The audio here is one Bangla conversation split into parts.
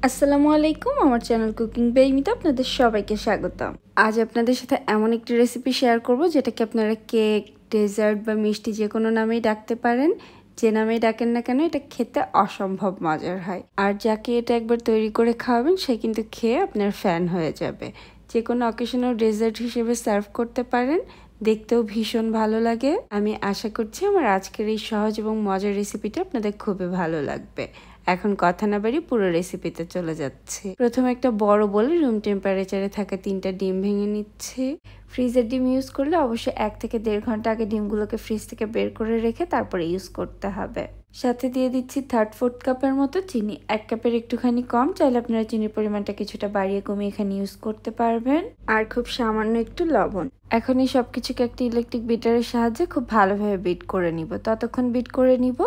আসসালামু আলাইকুম, আমার চ্যানেল কুকিং বেইমিতে আপনাদের সবাইকে স্বাগতম। আজ আপনাদের সাথে এমন একটি রেসিপি শেয়ার করব যেটাকে আপনারা কেক, ডেজার্ট বা মিষ্টি যে কোনো নামেই ডাকতে পারেন। যে নামেই ডাকেন না কেন, এটা খেতে অসম্ভব মজার হয়। আর যাকে এটা একবার তৈরি করে খাওয়াবেন সে কিন্তু খেয়ে আপনার ফ্যান হয়ে যাবে। যে কোনো অকেশনাল ডেজার্ট হিসেবে সার্ভ করতে পারেন, দেখতেও ভীষণ ভালো লাগে। আমি আশা করছি আমার আজকের এই সহজ এবং মজার রেসিপিটা আপনাদের খুবই ভালো লাগবে। এখন কথা না বাড়ি পুরো রেসিপিতে চলে যাচ্ছি। প্রথমে একটা বড় বলে রুম টেম্পারেচারে থাকা 3টা ডিম ভেঙে নিচ্ছি। ফ্রিজের ডিম ইউজ করলে অবশ্যই 1 থেকে 1.5 ঘন্টা আগে ডিমগুলোকে ফ্রিজ থেকে বের করে রেখে তারপরে ইউজ করতে হবে। সাথে দিয়ে দিচ্ছি 3/4 কাপের মতো চিনি। 1 কাপের একটুখানি কম, চাইলে আপনারা চিনির পরিমাণটা কিছুটা বাড়িয়ে কমিয়ে এখানে ইউজ করতে পারবেন। আর খুব সামান্য একটু লবণ। এখন এই সব কিছুকে একটা ইলেকট্রিক বিটারের সাহায্যে খুব ভালোভাবে বিট করে নিব। ততক্ষণ বিট করে নিব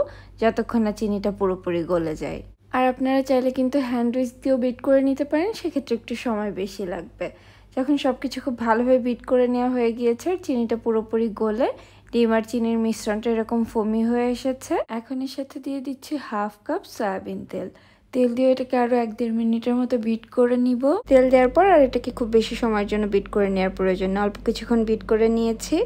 যতক্ষণ না চিনিটা পুরোপুরি গলে যায়। আর আপনারা চাইলে কিন্তু হ্যান্ড উইস্ক দিয়েও বিট করে নিতে পারেন, সেক্ষেত্রে একটু সময় বেশি লাগবে। যখন সব কিছু খুব ভালোভাবে বিট করে নেওয়া হয়ে গিয়েছে আর চিনিটা পুরোপুরি গলে ডিম আর চিনির মিশ্রণটা এরকম ফোমি হয়ে এসেছে, এখন এর সাথে দিয়ে দিচ্ছি 1/2 কাপ সয়াবিন তেল। তেল দিয়ে এটাকে আরো 1-1.5 মিনিটের মতো বিট করে নিব। তেল দেওয়ার পর আর এটাকে খুব বেশি সময়ের জন্য বিট করে নেওয়ার প্রয়োজন না, অল্প কিছুক্ষণ বিট করে নিয়েছি।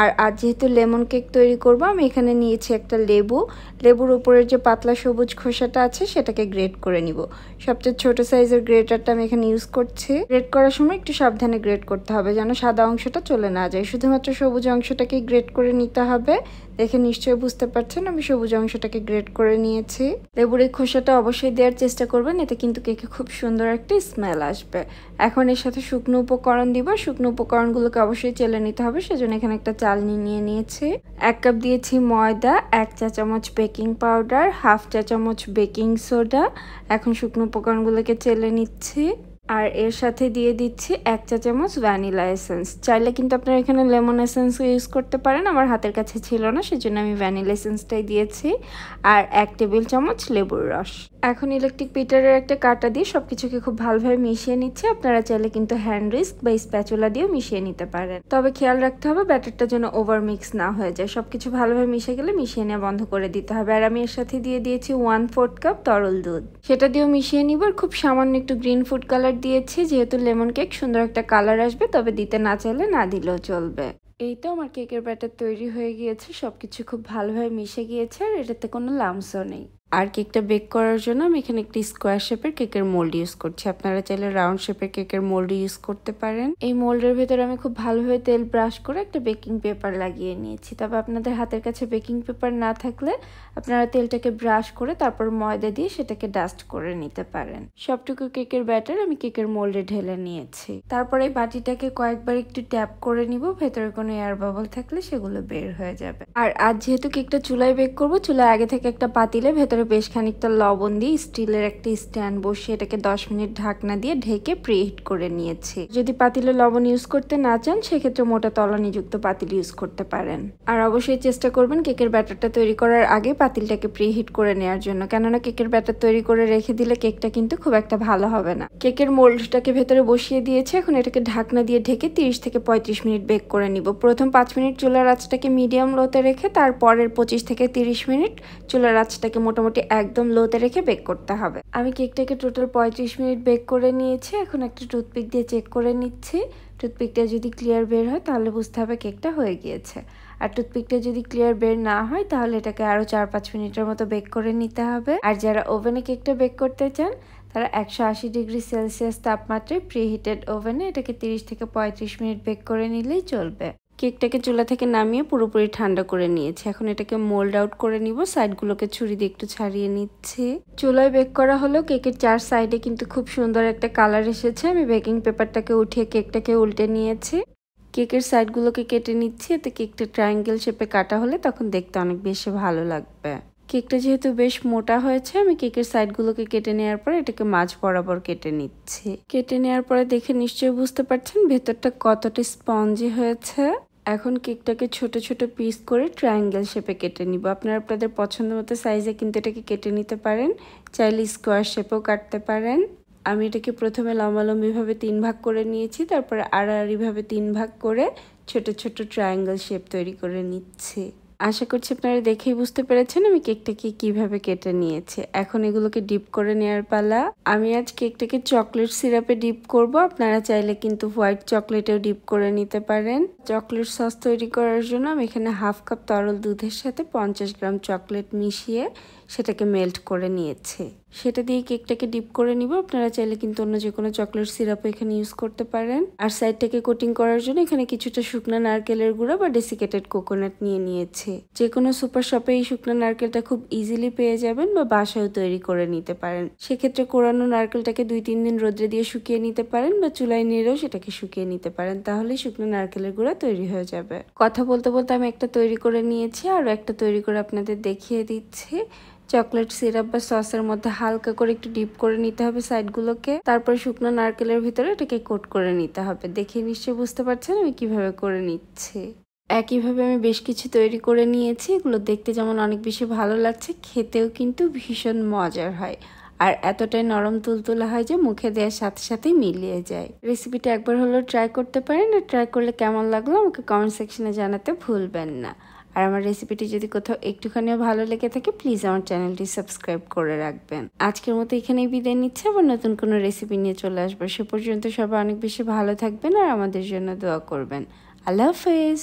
আর আজ যেহেতু লেমন কেক তৈরি করব, আমি এখানে নিয়েছি একটা লেবু। লেবুর উপরের যে পাতলা সবুজ খোসাটা আছে সেটাকে গ্রেট করে নিব। সবচেয়ে ছোট সাইজের গ্রেটারটা আমি এখানে ইউজ করছি। গ্রেট করার সময় একটু সাবধানে গ্রেট করতে হবে যেন সাদা অংশটা চলে না যায়, শুধুমাত্র সবুজ অংশটাকে গ্রেট করে নিতে হবে। দেখে নিশ্চয়ই বুঝতে পারছেন আমি সবুজ অংশটাকে গ্রেট করে নিয়েছি। লেবুর এই খোসাটা অবশ্যই দেওয়ার চেষ্টা করবেন, এতে কিন্তু কেকে খুব সুন্দর একটা স্মেল আসবে। এখন এর সাথে শুকনো উপকরণ দিব। শুকনো উপকরণগুলোকে অবশ্যই চেলে নিতে হবে, সেজন্য এখানে একটা চালনি নিয়ে নিয়েছি। 1 কাপ দিয়েছি ময়দা, 1 চা চামচ বেকিং পাউডার, 1/2 চা চামচ বেকিং সোডা। এখন শুকনো উপকরণগুলোকে চেলে নিচ্ছি। আর এর সাথে দিয়ে দিচ্ছি 1 চা চামচ ভ্যানিলা এসেন্স। চাইলে কিন্তু আপনারা এখানে লেমন এসেন্সও ইউজ করতে পারেন, আমার হাতের কাছে ছিল না সেজন্য আমি ভ্যানিলা এসেন্সটাই দিয়েছি। আর 1 টেবিল চামচ লেবুর রস। এখন ইলেকট্রিক বিটারের একটা কাঁটা দিয়ে সবকিছুকে খুব ভালোভাবে মিশিয়ে নিচ্ছি। আপনারা চাইলে কিন্তু হ্যান্ড উইস্ক বা স্প্যাচুলা দিয়েও মিশিয়ে নিতে পারেন, তবে খেয়াল রাখতে হবে ব্যাটারটা যেন ওভার মিক্স না হয়ে যায়। সবকিছু ভালোভাবে মিশে গেলে মিশিয়ে নেওয়া বন্ধ করে দিতে হবে। আর আমি এর সাথে দিয়ে দিয়েছি 1/4 কাপ তরল দুধ, সেটা দিয়েও মিশিয়ে নিব। আর খুব সামান্য একটু গ্রিন ফুড কালার দিয়েছি, যেহেতু লেমন কেক সুন্দর একটা কালার আসবে, তবে দিতে না চাইলে না দিলেও চলবে। এই তো আমার কেকের ব্যাটার তৈরি হয়ে গিয়েছে, সবকিছু খুব ভালোভাবে মিশে গিয়েছে আর এটাতে কোনো লামসও নেই। আর কেকটা বেক করার জন্য আমি এখানে একটি স্কোয়ার শেপের কেকের মোল্ড ইউজ করছি। আপনারা চাইলে রাউন্ড শেপের কেকের মোল্ড ইউজ করতে পারেন। এই মোল্ডের ভেতরে আমি খুব ভালোভাবে তেল ব্রাশ করে একটা বেকিং পেপার লাগিয়ে নিয়েছি। তবে আপনাদের হাতের কাছে বেকিং পেপার না থাকলে আপনারা তেলটাকে ব্রাশ করে তারপর ময়দা দিয়ে সেটাকে ডাস্ট করে নিতে পারেন। সবটুকু কেকের ব্যাটার আমি কেকের মোল্ডে ঢেলে নিয়েছি। তারপরে এই বাটিটাকে কয়েকবার একটু ট্যাপ করে নিব, ভেতরে কোনো এয়ার বাবল থাকলে সেগুলো বের হয়ে যাবে। আর আজ যেহেতু কেকটা চুলায় বেক করব, চুলায় আগে থেকে একটা পাতিলে ভেতরে বেশ খানিকটা লবণ দিয়ে স্টিলের একটা স্ট্যান্ড বসিয়ে এটাকে 10 মিনিট ঢাকনা দিয়ে ঢেকে প্রিহিট করে নিয়েছি। যদি পাতিলে লবণ ইউজ করতে না চান সেক্ষেত্রে মোটা তলানিযুক্ত পাতিল ইউজ করতে পারেন। আর অবশ্যই চেষ্টা করবেন কেকের ব্যাটারটা তৈরি করার আগে পাতিলটাকে প্রিহিট করে নেওয়ার জন্য, কেননা কেকের ব্যাটার তৈরি করে রেখে দিলে কেকটা কিন্তু খুব একটা ভালো হবে না। কেকের মোল্ডটাকে ভেতরে বসিয়ে দিয়েছে, এখন এটাকে ঢাকনা দিয়ে ঢেকে 30 থেকে 35 মিনিট বেক করে নিব। প্রথম 5 মিনিট চুলার আঁচটাকে মিডিয়াম লোতে রেখে তারপরের 25 থেকে 30 মিনিট চুলার আঁচটাকে মোটামুটি একদম লোতে রেখে বেক করতে হবে। আমি কেকটাকে টোটাল 35 মিনিট বেক করে নিয়েছি। এখন একটা টুথপিক দিয়ে চেক করে নিচ্ছি। টুথপিকটা যদি ক্লিয়ার বের হয় তাহলে বুঝতে হবে কেকটা হয়ে গিয়েছে। আর টুথপিকটা যদি ক্লিয়ার বের না হয় তাহলে এটাকে আরো 4-5 মিনিটের মতো বেক করে নিতে হবে। আর যারা ওভেনে কেকটা বেক করতে চান তারা 180 ডিগ্রি সেলসিয়াস তাপমাত্রায় প্রিহিটেড ওভেনে এটাকে 30 থেকে 35 মিনিট বেক করে নিলেই চলবে। কেকটাকে চুলা থেকে নামিয়ে পুরোপুরি ঠান্ডা করে নিয়েছি। এখন এটাকে মোল্ড আউট করে নিব। সাইডগুলোকে ছুরি দিয়ে একটু ছাড়িয়ে নিচ্ছি। চুলায় বেক করা হলো কেকের 4 সাইডে কিন্তু খুব সুন্দর একটা কালার এসেছে। আমি বেকিং পেপারটাকে উঠিয়ে কেকটাকে উল্টে নিয়েছি। কেকের সাইডগুলোকে কেটে নিচ্ছি, এতে কেকটা ট্রায়াঙ্গেল শেপে কাটা হলে তখন দেখতে অনেক বেশি ভালো লাগবে। কেকটা যেহেতু বেশ মোটা হয়েছে, আমি কেকের সাইডগুলোকে কেটে নেওয়ার পরে এটাকে মাঝ বরাবর কেটে নিচ্ছি। কেটে নেওয়ার পরে দেখে নিশ্চয়ই বুঝতে পারছেন ভেতরটা কতটা স্পঞ্জি হয়েছে। এখন কেকটাকে ছোট ছোট পিস করে ট্রায়াঙ্গেল শেপে কেটে নিব। আপনারা আপনাদের পছন্দ মতো সাইজে কিন্তু এটাকে কেটে নিতে পারেন, চাইলে স্কোয়ার শেপেও কাটতে পারেন। আমি এটাকে প্রথমে লম্বালম্বিভাবে 3 ভাগ করে নিয়েছি, তারপরে আড়াআড়িভাবে 3 ভাগ করে ছোট ছোট ট্রায়াঙ্গেল শেপ তৈরি করে নিচ্ছি। আশা করছি আপনারা দেখেই বুঝতে পেরেছেন আমি কেকটাকে কিভাবে কেটে নিয়েছি। এখন এগুলোকে ডিপ করে নেওয়ার পালা। আমি আজ কেকটাকে চকলেট সিরাপে ডিপ করব। আপনারা চাইলে কিন্তু হোয়াইট চকলেটেও ডিপ করে নিতে পারেন। চকলেট সস তৈরি করার জন্য আমি এখানে হাফ কাপ তরল দুধের সাথে 50 গ্রাম চকলেট মিশিয়ে সেটাকে মেল্ট করে নিয়েছি। সেটা দিয়ে কেকটাকে ডিপ করে নিব। আপনারা চাইলে কিন্তু অন্য যে কোনো চকলেট সিরাপ এখানে ইউজ করতে পারেন। আর সাইডটাকে কোটিং করার জন্য এখানে কিছুটা শুকনো নারকেলের গুঁড়া বা ডেসিকেটেড কোকোনাট নিয়ে নিয়েছি। যে কোনো সুপার শপে এই শুকনো নারকেলটা খুব ইজিলি পেয়ে যাবেন বা বাসায়ও তৈরি করে নিতে পারেন। সেক্ষেত্রে কোরানো নারকেলটাকে 2-3 দিন রোদ্রে দিয়ে শুকিয়ে নিতে পারেন বা চুলায় নিয়েও সেটাকে শুকিয়ে নিতে পারেন, তাহলেই শুকনো নারকেলের গুঁড়া তৈরি হয়ে যাবে। কথা বলতে বলতে আমি একটা তৈরি করে নিয়েছি, আরও একটা তৈরি করে আপনাদের দেখিয়ে দিচ্ছি। চকলেট সিরাপ বা সসের মধ্যে হালকা করে একটু ডিপ করে নিতে হবে সাইডগুলোকে, তারপর শুকনো নারকেলের ভিতরে এটাকে কোট করে নিতে হবে। দেখে নিশ্চয়ই বুঝতে পারছেন আমি কিভাবে করে নিচ্ছি। একইভাবে আমি বেশ কিছু তৈরি করে নিয়েছি। এগুলো দেখতে যেমন অনেক বেশি ভালো লাগছে, খেতেও কিন্তু ভীষণ মজার হয় আর এতটাই নরম তুলতুলা হয় যে মুখে দেওয়ার সাথে সাথেই মিলিয়ে যায়। রেসিপিটা একবার হলেও ট্রাই করতে পারেন, আর ট্রাই করলে কেমন লাগলো আমাকে কমেন্ট সেকশনে জানাতে ভুলবেন না। আর আমার রেসিপিটি যদি কোথাও একটুখানিও ভালো লেগে থাকে প্লিজ আমার চ্যানেলটি সাবস্ক্রাইব করে রাখবেন। আজকের মতো এখানেই বিদায় নিচ্ছে, আবার নতুন কোনো রেসিপি নিয়ে চলে আসবো। সে পর্যন্ত সবাই অনেক বেশি ভালো থাকবেন আর আমাদের জন্য দোয়া করবেন। আল্লাহ হাফেজ।